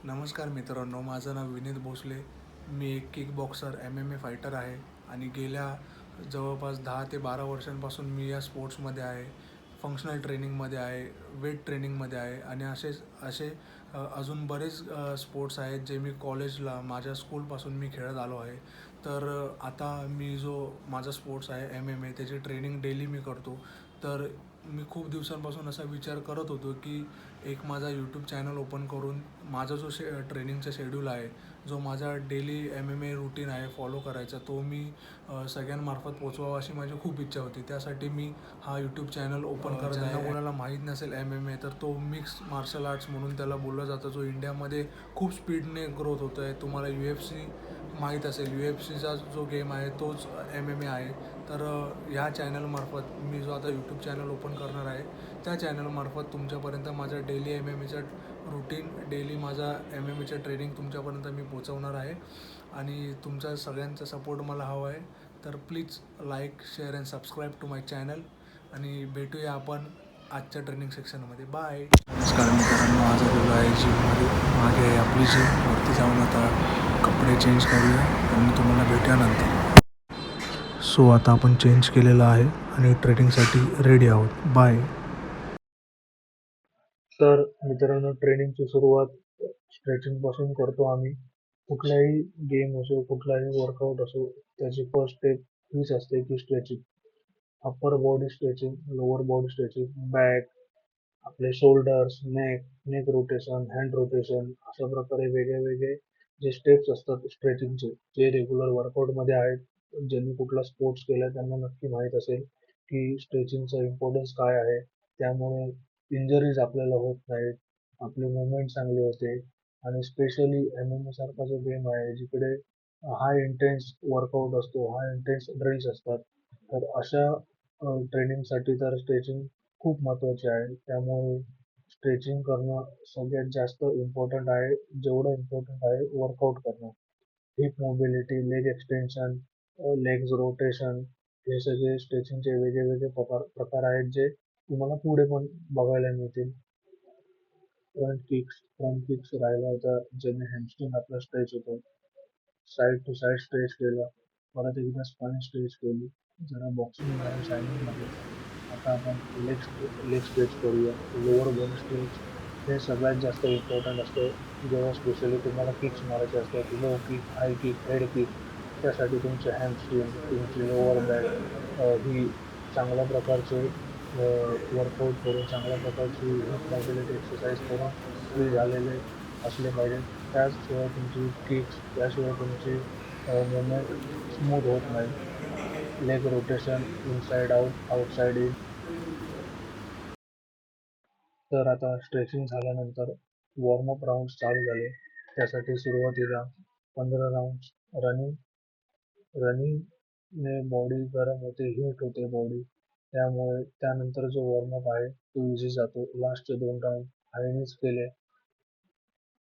नमस्कार मित्रांनो, माझं नाव विनीत भोसले. मी एक किक बॉक्सर MMA फायटर आहे आणि गेल्या जवळपास 10 ते 12 वर्षांपासून मी या स्पोर्ट्समध्ये आहे. फंक्शनल ट्रेनिंगमध्ये आहे, वेट ट्रेनिंगमध्ये आहे आणि अजून बरेच स्पोर्ट्स आहेत जे मी कॉलेजला माझ्या स्कूलपासून मी खेळत आलो आहे. तर आता मी जो माझा स्पोर्ट्स आहे MMA त्याची ट्रेनिंग डेली मी करतो. तर मी खूप दिवसांपासून असा विचार करत होतो की एक माझा यूट्यूब चॅनल ओपन करून माझा जो ट्रेनिंगचा शेड्यूल आहे, जो माझा डेली MMA रूटीन आहे फॉलो करायचा, तो मी सगळ्यांमार्फत पोचवावा अशी माझी खूप इच्छा होती. त्यासाठी मी हा यूट्यूब चॅनल ओपन करत आहे. ज्यांना कोणाला माहीत नसेल MMA, तर तो मिक्स मार्शल आर्ट्स म्हणून त्याला बोललं जातं, जो इंडियामध्ये खूप स्पीडने ग्रोथ होतो आहे. तुम्हाला UFC माहीत असेल, UFCचा जो गेम आहे तोच MMA आहे. तर ह्या चॅनलमार्फत मी जो आता यूट्यूब चॅनल ओपन करणार आहे, त्या चॅनलमार्फत तुमच्यापर्यंत माझा डेली MMA रूटीन, डेली माझा MMA ट्रेनिंग तुमच्यापर्यंत मी पोचवणार आहे आणि तुमचा सगळ्यांचा सपोर्ट मला हवा आहे. तर please like, share and subscribe to my channel आणि भेटूया आपण आजच्या ट्रेनिंग सेक्शनमध्ये. बाय. नमस्कार मित्रांनो, आज आलेलो आहे जिममध्ये. मागे आहे आपली जिम. वरती जाऊन आता कपडे चेंज करूया आणि तुम्हाला भेटूया नंतर. सो आता आपण चेंज केलेलं आहे आणि ट्रेनिंगसाठी रेडी आहोत. बाय. तर मित्रांनो, ट्रेनिंगची सुरुवात स्ट्रेचिंगपासून करतो आम्ही. कुठलाही गेम असो, कुठलाही वर्कआउट असो, त्याची फर्स्ट स्टेप हीच असते की stretching. Upper body stretching, lower body stretching, back, आपले shoulders, neck rotation, hand rotation, अशा प्रकारे वेगळे वेगळे जे स्टेप्स असतात स्ट्रेचिंगचे, जे रेग्युलर वर्कआउटमध्ये आहेत. ज्यांनी कुठला स्पोर्ट्स केला त्यांना नक्की माहीत असेल की स्ट्रेचिंगचा इम्पॉर्टन्स काय आहे. त्यामुळे इंजरीज आपल्याला होत नाहीत, आपली मुवमेंट चांगली होते आणि स्पेशली MMA सारखा जो गेम आहे जिकडे हाय इंटेन्स वर्कआउट असतो, हाय इंटेन्स ड्रिल्स असतात, तर अशा ट्रेनिंगसाठी तर स्ट्रेचिंग खूप महत्त्वाची आहे. त्यामुळे स्ट्रेचिंग करणं सगळ्यात जास्त इम्पॉर्टंट आहे, जेवढं इम्पॉर्टंट आहे वर्कआउट करणं. Heap mobility, leg extension, legs rotation, हे सगळे स्ट्रेचिंगचे वेगळे वेगळे प्रकार आहेत जे तुम्हाला पुढे पण बघायला मिळतील. फ्रंट किक्स राहिला होता, ज्याने हॅमस्ट्रिंग आपला स्ट्रेच होतो. साईड टू साईड स्ट्रेच केलं, परत एकदा स्पाइन स्ट्रेच केली. जरा बॉक्सिंग झालं सायनिंगमध्ये. आता आपण लेग स्ट्रेच करूया. लोअर बॉडी स्ट्रेच हे सगळ्यात जास्त इम्पॉर्टंट असतं, जेव्हा स्पेशली तुम्हाला किक्स मारायचे असतात. लो किक, हाय किक, हेड किक. त्यासाठी तुमचे हॅमस्ट्रिंग, तुमची लोअर बॅक ही चांगल्या प्रकारचे वर्कआउट करून, चांगल्या प्रकारची हिप मोबिलिटी एक्सरसाइज करून फ्री झालेले असले पाहिजेत. त्याशिवाय तुमची किक्स, त्याशिवाय तुमची मुवमेंट स्मूथ होत नाही. Leg rotation, inside out, outside in. तर आता स्ट्रेचिंग झाल्यानंतर वॉर्मअप राऊंड्स चालू झाले. त्यासाठी सुरुवातीला 15 राऊंड्स रनिंग. रनिंगने बॉडी गरम होते, हीट होते बॉडी. त्यामुळे त्यानंतर जो वॉर्मअप आहे तो इझी जातो. लास्टचे 2 राऊंड हायनीच केले.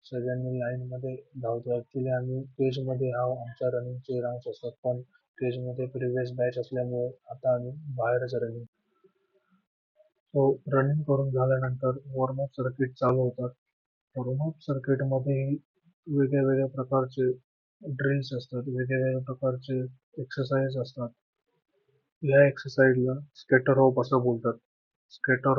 सगळ्यांनी लाईनमध्ये धावतो. ॲक्च्युली आम्ही केजमध्ये आमच्या रनिंगचे राऊंड्स असतात, पण केजमध्ये प्रिव्हियस बॅच असल्यामुळे आता आम्ही बाहेरच रनिंग. सो रनिंग करून झाल्यानंतर वॉर्मअप सर्किट चालू होतात. वॉर्मअप सर्किटमध्येही वेगळ्या वेगळ्या प्रकारचे ड्रिल्स असतात, वेगवेगळ्या प्रकारचे एक्सरसाइज असतात. या एक्सरसाइजला स्केटर रोप असं बोलतात. स्केटर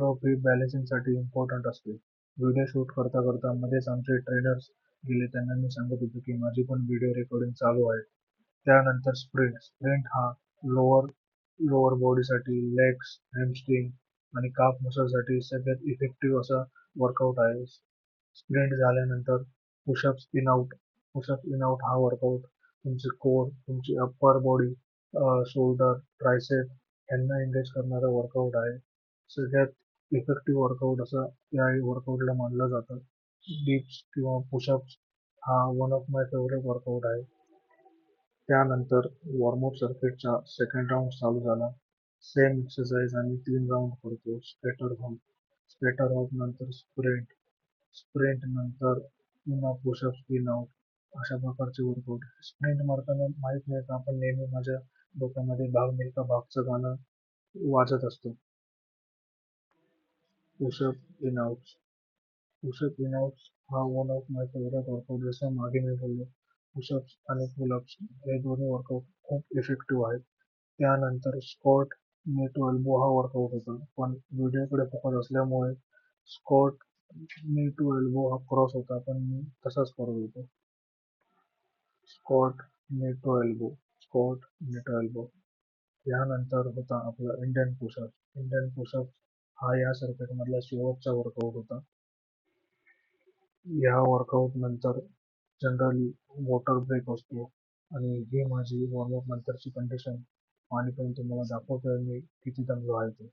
रोप ही बॅलन्सिंगसाठी इम्पॉर्टंट असते. व्हिडिओ शूट करता करता मध्येच आमचे ट्रेनर्स गेले. त्यांना मी सांगत होतो की माझी पण व्हिडिओ रेकॉर्डिंग चालू आहे. त्यानंतर स्प्रिंट. स्प्रिंट हा लोअर लोअर बॉडीसाठी, लेग्स, हॅमस्ट्रिंग आणि काफ मसलसाठी सगळ्यात इफेक्टिव्ह असा वर्कआउट आहे. स्प्रिंट झाल्यानंतर pushups in out. Pushup in out हा वर्कआउट तुमचे कोर, तुमची अप्पर बॉडी, शोल्डर, ट्रायसेप यांना एंगेज करणारा वर्कआउट आहे. सगळ्यात इफेक्टिव्ह वर्कआउट असं या वर्कआउटला मानलं जातं. डिप्स किंवा पुशअप्स हा one of my favourite workout आहे. त्यानंतर वॉर्मअप सर्किटचा सेकंड राऊंड चालू झाला. सेम एक्सरसाइज आम्ही 3 राऊंड करतो. स्केटर हॉप नंतर स्प्रिंट. स्प्रिंट नंतर पुन्हा पुशअप्स इन आउट. अशा प्रकारचे वर्कआउट. स्प्रिंट मारताना माहीत नाही का, आपण नेहमी माझ्या डोक्यामध्ये भाग मिल्खा भागचं गाणं वाजत असतं. Pushup in out. Pushup in हा one of my favourite workout. जसं मागे मी बोललो, पुशअप्स आणि पुलअप्स हे दोन्ही वर्कआउट खूप इफेक्टिव्ह आहेत. त्यानंतर स्क्वॉट नी टू एल्बो हा वर्कआउट होता, पण व्हिडिओकडे फोकस असल्यामुळे स्क्वॉट नी टू एल्बो हा क्रॉस होता, पण मी तसाच करत होतो. स्क्वॉट नी टू एल्बो, स्क्वॉट नी टू एल्बो. यानंतर होता आपला इंडियन पुशअप. इंडियन पुशअप हा या सर्किटमधला शेवटचा वर्कआउट होता. या वर्कआउट नंतर जनरली वॉटर ब्रेक असतो आणि ही माझी वॉर्मअप नंतरची कंडिशन. पाणी पिऊन तुम्हाला दाखवतोय मी किती दमलो आहे ते.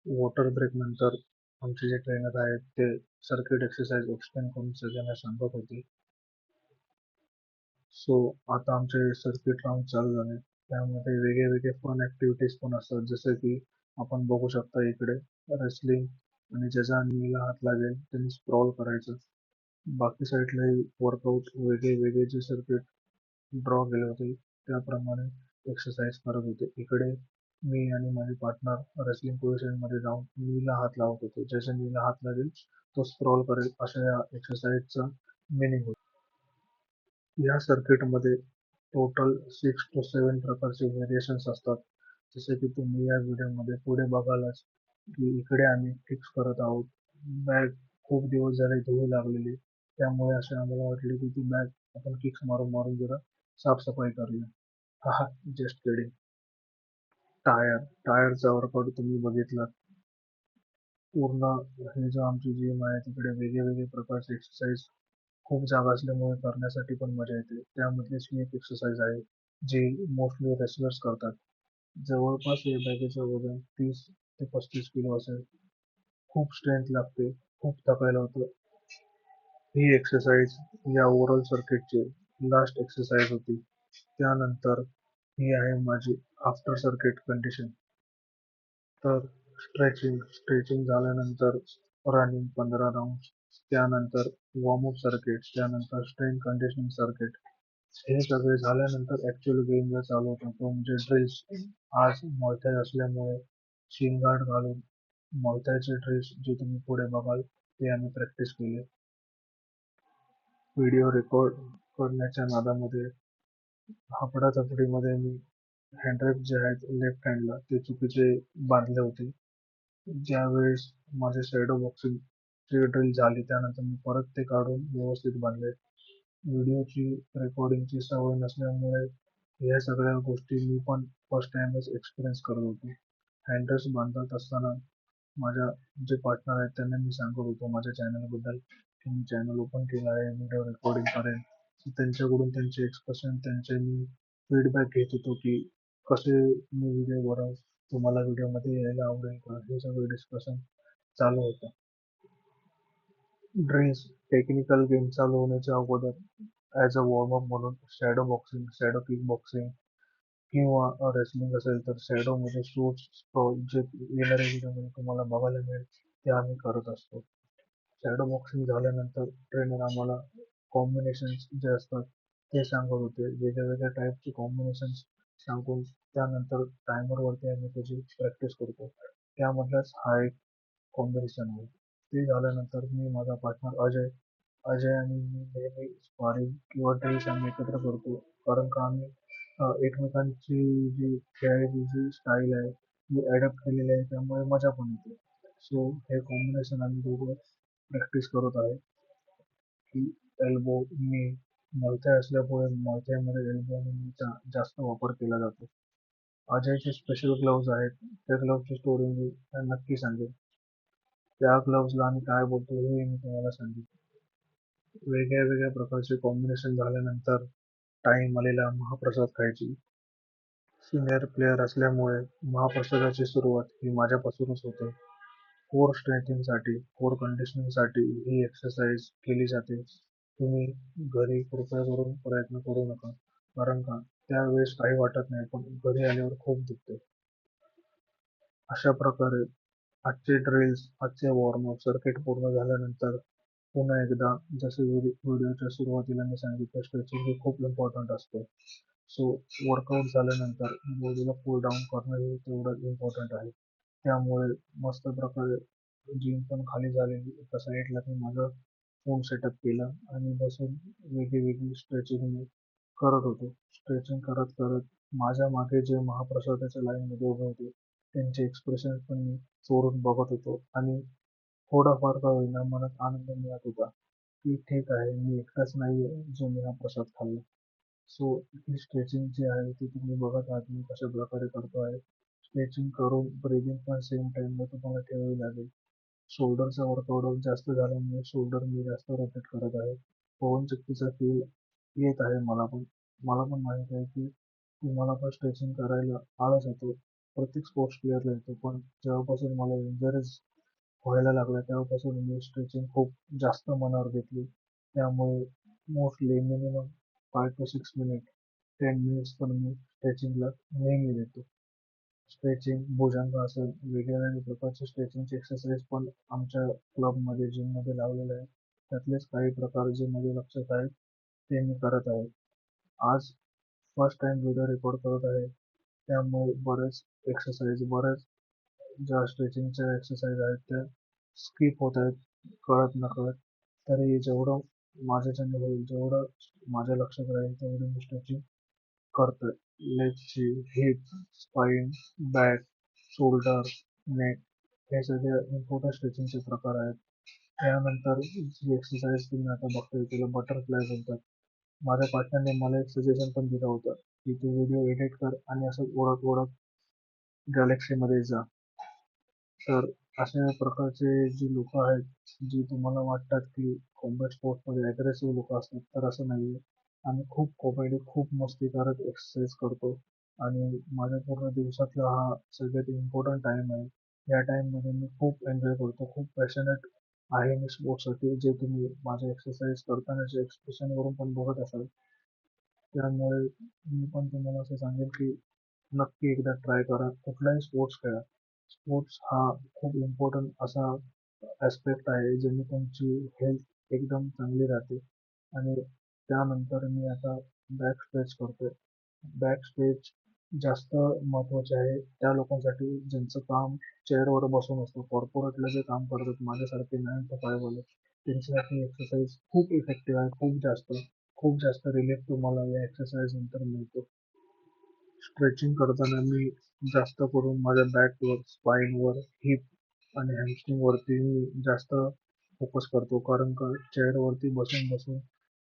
वॉटर ब्रेक नंतर आमचे जे ट्रेनर आहेत ते सर्किट एक्सरसाइज एक्सप्लेन करून सगळ्यांना सांगत होते. सो आता आमचे सर्किट राउंड चालू झाले. त्यामध्ये वेगळे वेगळे फन ऍक्टिव्हिटीज पण असतात, जसं की आपण बघू शकता इकडे रेसलिंग, आणि ज्याचा नीला हात लागेल त्यांनी स्क्रॉल करायचं. बाकी साईडलाही वर्कआउट वेगळे वेगळे जे सर्किट ड्रॉ केले होते त्याप्रमाणे एक्सरसाइज करत होते. इकडे मी आणि माझे पार्टनर रेसलिंग पोझिशन मध्ये जाऊन नीला हात लावत होतो. ज्याच्या नीला हात लागेल तो स्क्रॉल करेल, अशा या एक्सरसाइजचा मिनिंग होता. या सर्किटमध्ये टोटल 6 to 7 प्रकारचे व्हेरिएशन्स असतात. जसे की तुम्ही या व्हिडिओमध्ये पुढे बघालच की इकडे आम्ही फिक्स करत आहोत. बॅग खूप दिवस झाले धुवू लागलेली, त्यामुळे असे आम्हाला वाटले की ती बॅग आपण किक्स मारून मारून जरा साफसफाई करूया. हा, जस्ट किडिंग. टायरचा वर्कआउट तुम्ही बघितला. पूर्ण हे जो आमची जिम आहे तिकडे वेगळे प्रकारचे एक्सरसाइज खूप जागा असल्यामुळे करण्यासाठी पण मजा येते. त्यामधलीच ही एक एक्सरसाइज आहे जी मोस्टली रेसलर्स करतात. जवळपास या बॅगेचं वजन 30 ते 35 किलो असेल. खूप स्ट्रेंथ लागते, खूप थकायला होतं. ही एक्सरसाइज या ओव्हरऑल सर्किटची लास्ट एक्सरसाइज होती. त्यानंतर ही आहे माझी आफ्टर सर्किट कंडिशन. तर स्ट्रेचिंग झाल्यानंतर रनिंग 15 राउंड, त्यानंतर वॉर्मअप सर्किट, त्यानंतर स्ट्रेंथ कंडिशनिंग सर्किट. हे सगळे झाल्यानंतर ऍक्च्युअल गेम जो चालू होता तो म्हणजे ड्रिल्स. आज मॉयथाय असल्यामुळे शिन गार्ड घालून मॉयथायचे ड्रिल्स जे तुम्ही पुढे बघाल ते आम्ही प्रॅक्टिस केले. व्हिडिओ रेकॉर्ड करण्याच्या नादामध्ये हपडातपडीमध्ये मी हँडरेप जे आहेत लेफ्ट हँडला ते चुकीचे बांधले होते. ज्यावेळेस माझे शॅडो बॉक्सिंग ची ड्रिल झाली त्यानंतर मी परत ते काढून व्यवस्थित बांधले. व्हिडिओची रेकॉर्डिंगची सवय नसल्यामुळे या सगळ्या गोष्टी मी पण फर्स्ट टाइमच एक्सपिरियन्स करत होतो. हँडल्स बांधत असताना माझ्या जे पार्टनर आहेत त्यांना मी सांगत होतो माझ्या चॅनलबद्दल की मी चॅनल ओपन केलं आहे, व्हिडिओ रेकॉर्डिंग करेन. त्यांच्याकडून त्यांचे एक्सप्रेशन, त्यांचे मी फीडबॅक घेत होतो की कसे मी व्हिडिओ बनवू, तुम्हाला व्हिडिओमध्ये यायला आवडेल का, हे सगळं डिस्कशन चालू होतं. ड्रिल्स टेक्निकल गेम चालू होण्याच्या अगोदर ॲज अ वॉर्मअप म्हणून shadow boxing, shadow kick boxing किंवा रेसलिंग असेल तर शॅडोमध्ये शूट्स स्क्रॉल जे येणाऱ्या व्हिडिओमध्ये तुम्हाला बघायला मिळेल ते आम्ही करत असतो. शॅडो बॉक्सिंग झाल्यानंतर ट्रेनर आम्हाला कॉम्बिनेशन्स जे असतात ते सांगत होते. वेगळ्या टाईपचे कॉम्बिनेशन्स सांगून त्यानंतर टायमरवरती आम्ही त्याची प्रॅक्टिस करतो. त्यामधलाच हा एक कॉम्बिनेशन आहे. ते झाल्यानंतर मी माझा पार्टनर अजय अजय आणि मी नेहमी स्पारिंग किंवा ड्रिल्स आम्ही एकत्र करतो. कारण का आम्ही एकमेकांची जी खेळायची जी स्टाईल आहे ती ॲडॅप्ट केलेली आहे, त्यामुळे मजा पण येते. सो हे कॉम्बिनेशन आम्ही दोघं प्रॅक्टिस करत आहे की एल्बो नी मॉयथाय असल्यामुळे मॉयथायमध्ये एल्बो आणि नीचा जास्त वापर केला जातो. अजयचे स्पेशल ग्लोव्ज आहेत, त्या ग्लोव्जची स्टोरी मी नक्की सांगेन. त्या ग्लोव्जला आम्ही काय बोलतो हे मी तुम्हाला सांगेन. वेगळ्या प्रकारचे कॉम्बिनेशन झाल्यानंतर टाईम आलेला महाप्रसाद खायची. सिनियर प्लेयर असल्यामुळे महाप्रसादाची सुरुवात ही माझ्यापासूनच होते. कोर स्ट्रेचिंगसाठी, कोर कंडिशनिंगसाठी ही एक्सरसाइज केली जाते. तुम्ही घरी कृपया करून प्रयत्न करू नका, कारण का त्यावेळेस काही वाटत नाही, पण घरी आल्यावर खूप दुखते. अशा प्रकारे आजचे ड्रिल्स, आजचे वॉर्मअप सर्किट पूर्ण झाल्यानंतर पुन्हा एकदा जसे व्हिडिओच्या सुरुवातीला मी सांगितलं स्ट्रेचिंग हे खूप इम्पॉर्टंट असते. सो वर्कआउट झाल्यानंतर बॉडीला कूल डाऊन करणं हे तेवढं इम्पॉर्टंट आहे. त्यामुळे मस्त प्रकारे जिम पण खाली झालेली. एका साईडला मी माझा फोन सेटअप केला आणि बसून वेगळी स्ट्रेचिंग मी करत होतो. स्ट्रेचिंग करत करत माझ्या मागे जे महाप्रसादाच्या लाईनमध्ये उभे होते त्यांचे एक्सप्रेशन पण मी चोरून बघत होतो आणि थोडाफार का होईना मनात आनंद मिळत होता, की ठीक आहे मी एकटाच नाहीये जो मी हा प्रसाद खाल्ला. सो ही स्ट्रेचिंग जी आहे ती तुम्ही बघत आहात मी कशा प्रकारे करतो आहे. स्ट्रेचिंग करून ब्रीदिंग पण सेम टाइमला तुम्हाला ठेवावी लागेल. शोल्डरचा वर्कआउट जास्त झाल्यामुळे शोल्डर मी जास्त रोटेट करत आहे. पवनचक्कीचा फील येत आहे मला पण. मला पण माहित आहे की तुम्हाला पण स्ट्रेचिंग करायला आळस येतो. प्रत्येक स्पोर्ट्स प्लेअरला येतो. पण जेव्हापासून मला इंजरीज व्हायला लागल्या तेव्हापासून मी स्ट्रेचिंग खूप जास्त मनावर घेतली. त्यामुळे mostly minimum 5 to 6 minute, 10 minutes पण मी स्ट्रेचिंगला नेहमी देतो. स्ट्रेचिंग, भुजंग असेल, वेगवेगळ्या प्रकारचे स्ट्रेचिंगचे एक्सरसाइज पण आमच्या क्लबमध्ये, जिममध्ये लावलेले आहेत. त्यातलेच काही प्रकार जे माझ्या लक्षात आहेत ते मी करत आहे. आज फर्स्ट टाइम व्हिडिओ रेकॉर्ड करत आहे. त्यामुळे बऱ्याच ज्या स्ट्रेचिंगच्या एक्सरसाइज आहेत त्या स्किप होत आहेत कळत नकळत. तरी जेवढं माझ्याच्याने होईल, जेवढं माझ्या लक्षात राहील तेवढी मी स्ट्रेचिंग करतोय. लेगची, hip, spine, back, shoulder, neck हे सगळे इम्पॉर्टंट स्ट्रेचिंगचे प्रकार आहेत. त्यानंतर जी एक्सरसाइज तुम्ही आता बघताय त्याला बटरफ्लाय बोलतात. माझ्या पार्टनरने मला एक सजेशन पण दिलं होतं की तू व्हिडिओ एडिट कर आणि असं ओढत ओढत गॅलेक्सीमध्ये जा. तर अशा प्रकारचे जी लोक आहेत, जी तुम्हाला वाटतात की कॉम्बॅट स्पोर्ट्समध्ये अग्रेसिव्ह लोक असतात, तर असं नाहीये. आम्ही खूप कॉमेडी, खूप मस्ती करत एक्सरसाइज करतो आणि माझ्या पूर्ण दिवसातला हा सगळ्यात इम्पॉर्टंट टाइम आहे. या टाइममध्ये मी खूप एन्जॉय करतो, खूप पॅशनेट आहे मी स्पोर्ट्ससाठी, जे तुम्ही माझ्या एक्सरसाइज करतानाच्या एक्सप्रेशनवरून पण बघत असाल. त्यामुळे मी पण तुम्हाला असं सांगेन की नक्की एकदा ट्राय करा. कुठलाही स्पोर्ट्स खेळा. स्पोर्ट्स हा खूप इम्पॉर्टंट असा ॲस्पेक्ट आहे ज्याने तुमची हेल्थ एकदम चांगली राहते. आणि त्यानंतर मी आता बॅक स्ट्रेच करतोय. बॅक स्ट्रेच जास्त महत्त्वाचे आहे त्या लोकांसाठी ज्यांचं काम चेअरवर बसून असतं. कॉर्पोरेटला जे काम करतात माझ्यासारखे 9 to 5 वाले, त्यांच्यासाठी एक्सरसाइज खूप इफेक्टिव्ह आहे. खूप जास्त रिलीफ तुम्हाला या एक्सरसाइज नंतर मिळतो. स्ट्रेचिंग करताना मी जास्त करून माझ्या बॅकवर, स्पाइनवर, हिप आणि हॅमस्ट्रिंगवरती मी जास्त फोकस करतो. कारण का चेअरवरती बसून बसून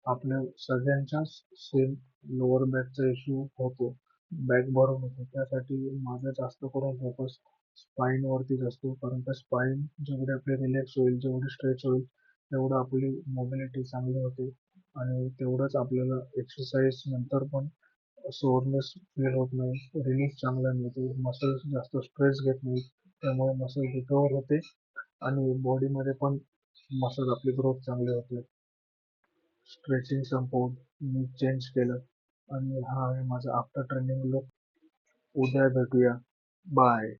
आपल्या सगळ्यांच्याच सेम लोअर बॅकचा इश्यू होतो. बॅक भरून होतो. त्यासाठी माझा जास्त करून फोकस स्पाइनवरतीच असतो. कारण का स्पाइन जेवढी आपली रिलॅक्स होईल, जेवढी स्ट्रेच होईल, तेवढं आपली मोबिलिटी चांगली होते आणि तेवढंच आपल्याला एक्सरसाइज नंतर पण सोरनेस फील होत नाही, रिलीफ चांगला मिळतो, मसल्स जास्त स्ट्रेस घेत नाही, त्यामुळे मसल रिकवर होते आणि बॉडीमध्ये पण मसल आपली ग्रोथ चांगली होते. स्ट्रेचिंग संपवून मी चेंज केलं आणि हा आहे माझा आफ्टर ट्रेनिंग लुक. उद्या भेटूया. बाय.